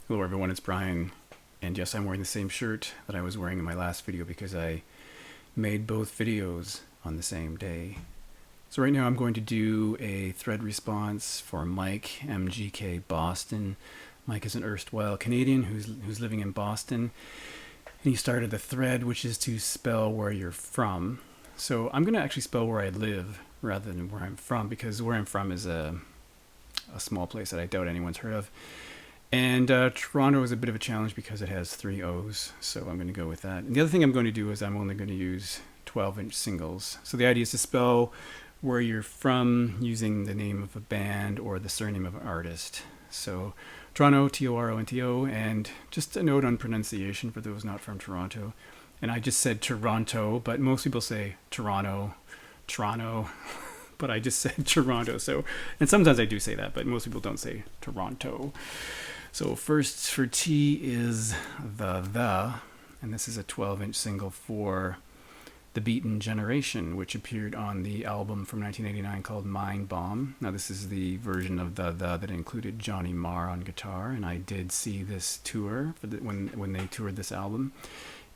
Hello everyone, it's Brian, and yes, I'm wearing the same shirt that I was wearing in my last video because I made both videos on the same day. So right now I'm going to do a thread response for Mike, MGK Boston. Mike is an erstwhile Canadian who's living in Boston, and he started the thread, which is to spell where you're from. So I'm going to actually spell where I live rather than where I'm from, because where I'm from is a small place that I doubt anyone's heard of. And Toronto is a bit of a challenge because it has 3 O's, so I'm going to go with that. And the other thing I'm going to do is I'm only going to use 12-inch singles. So the idea is to spell where you're from using the name of a band or the surname of an artist. So Toronto, Toronto, and just a note on pronunciation for those not from Toronto. And I just said Toronto, but most people say Toronto, but I just said Toronto. So, and sometimes I do say that, but most people don't say Toronto. So first for T is the, and this is a 12-inch single for The Beaten Generation, which appeared on the album from 1989 called Mind Bomb. Now this is the version of the that included Johnny Marr on guitar, and I did see this tour for when they toured this album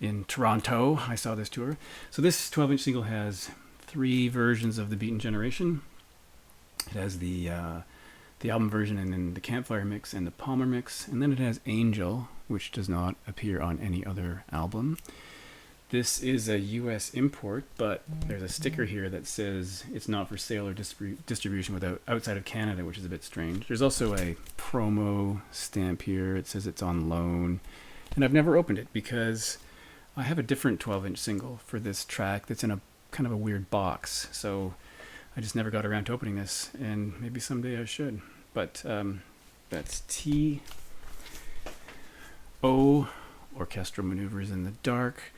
in Toronto. I saw this tour. So this 12-inch single has 3 versions of The Beaten Generation. It has the album version and then the Campfire mix and the Palmer mix, and then it has Angel, which does not appear on any other album. This is a US import, but there's a sticker here that says it's not for sale or distribution outside of Canada, which is a bit strange. There's also a promo stamp here. It says it's on loan, and I've never opened it because I have a different 12-inch single for this track that's in a kind of a weird box, so I just never got around to opening this, and maybe someday I should. But that's T. O, Orchestral Maneuvers in the Dark.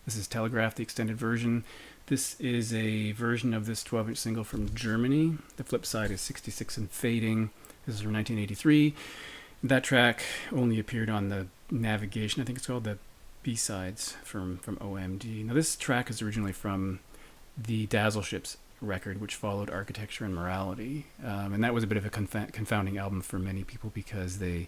This is Telegraph, the extended version. This is a version of this 12-inch single from Germany. The flip side is 66 and Fading. This is from 1983. That track only appeared on the Navigation, I think it's called, the B-sides from OMD. Now this track is originally from the Dazzle Ships record, which followed Architecture and Morality, and that was a bit of a confounding album for many people because they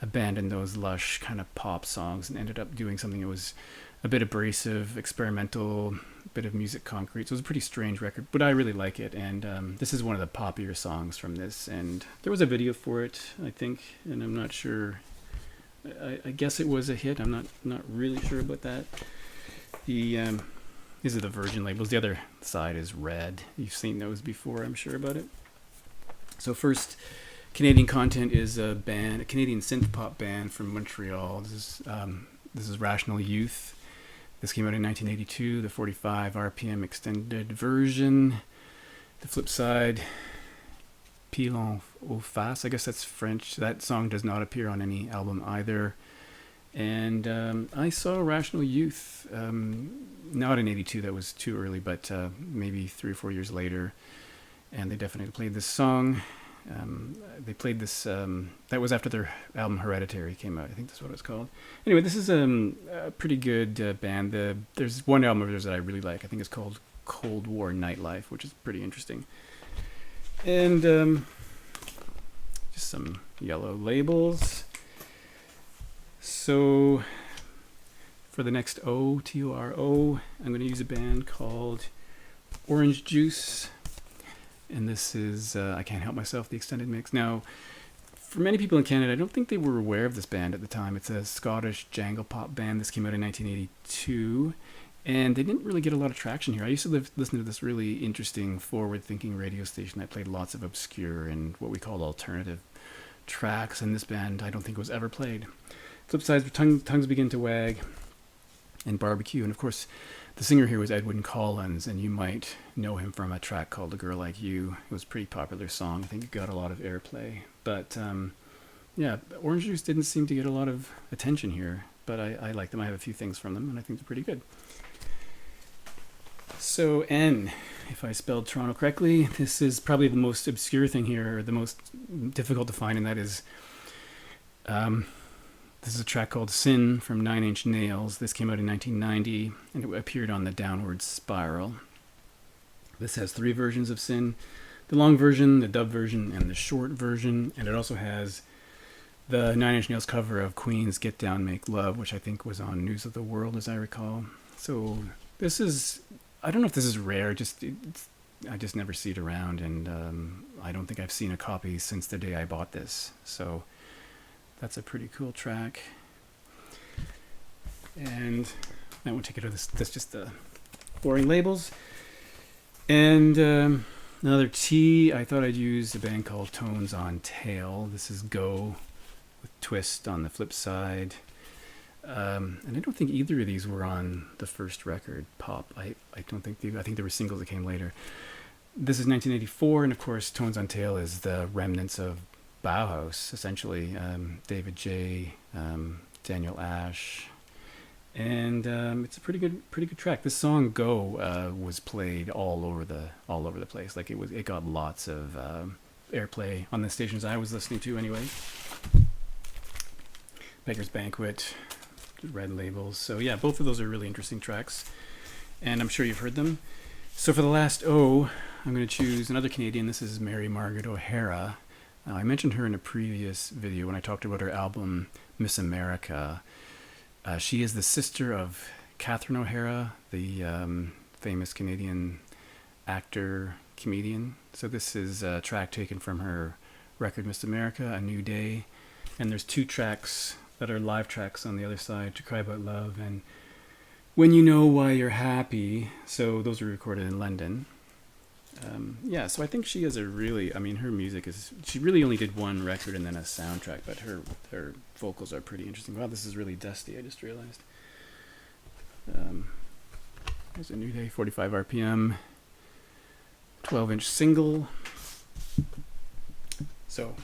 abandoned those lush kind of pop songs and ended up doing something that was a bit abrasive, experimental, bit of music concrete. So it was a pretty strange record, but I really like it, and this is one of the poppier songs from this, and there was a video for it, I think, and I'm not sure. I guess it was a hit. I'm not really sure about that. These are the Virgin labels. The other side is red. You've seen those before, I'm sure about it. So first, Canadian content is a Canadian synth pop band from Montreal. This is Rational Youth. This came out in 1982, the 45 RPM extended version. The flip side, Pilon au face, I guess that's French. That song does not appear on any album either. And I saw Rational Youth, not in 82, that was too early, but maybe 3 or 4 years later, and they definitely played this song. They played this, that was after their album Hereditary came out, I think that's what it's called. Anyway, this is a pretty good band. There's one album of theirs that I really like. I think it's called Cold War Nightlife, which is pretty interesting. And just some yellow labels. So for the next O, Toro, I'm going to use a band called Orange Juice. And this is I Can't Help Myself, the extended mix. Now, for many people in Canada, I don't think they were aware of this band at the time. It's a Scottish jangle pop band. This came out in 1982. And they didn't really get a lot of traction here. I used to listen to this really interesting, forward-thinking radio station that played lots of obscure and what we call alternative tracks. And this band, I don't think, was ever played. Flip sides were Tongues Begin to Wag and Barbecue. And of course, the singer here was Edwyn Collins, and you might know him from a track called A Girl Like You. It was a pretty popular song. I think it got a lot of airplay. But yeah, Orange Juice didn't seem to get a lot of attention here. But I like them. I have a few things from them, and I think they're pretty good. So N, if I spelled Toronto correctly, this is probably the most obscure thing here, or the most difficult to find, and that is this is a track called Sin from 9 Inch Nails. This came out in 1990, and it appeared on the Downward Spiral. This has 3 versions of Sin. The long version, the dub version, and the short version. And it also has the Nine Inch Nails cover of Queen's Get Down, Make Love, which I think was on News of the World, as I recall. So this is, I don't know if this is rare, I just never see it around, and I don't think I've seen a copy since the day I bought this. So that's a pretty cool track. And I won't take it out of this. That's just the boring labels. And another T, I thought I'd use a band called Tones on Tail. This is Go with Twist on the flip side. And I don't think either of these were on the first record, Pop. I don't think I think there were singles that came later. This is 1984, and of course, Tones on Tail is the remnants of Bauhaus, essentially. David J., Daniel Ash, and it's a pretty good track. This song "Go" was played all over the place. Like it got lots of airplay on the stations I was listening to, anyway. Beggar's Banquet, Red Labels. So yeah, both of those are really interesting tracks, and I'm sure you've heard them. So for the last O, I'm going to choose another Canadian. This is Mary Margaret O'Hara. I mentioned her in a previous video when I talked about her album Miss America. She is the sister of Catherine O'Hara, the famous Canadian actor, comedian. So this is a track taken from her record Miss America, A New Day. And there's two tracks that are live tracks on the other side, To Cry About Love and When You Know Why You're Happy. So those were recorded in London. Yeah, so I think she has a really, I mean, her music is, she really only did one record and then a soundtrack, but her vocals are pretty interesting. Wow, this is really dusty, I just realized. There's A New Day, 45 RPM, 12-inch single. So,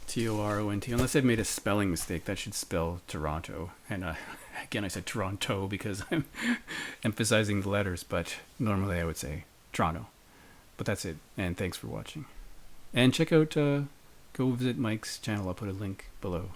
Toront, unless I've made a spelling mistake, that should spell Toronto. And again, I said Toronto because I'm emphasizing the letters, but normally I would say Toronto. But that's it, and thanks for watching. And check out, go visit Mike's channel, I'll put a link below.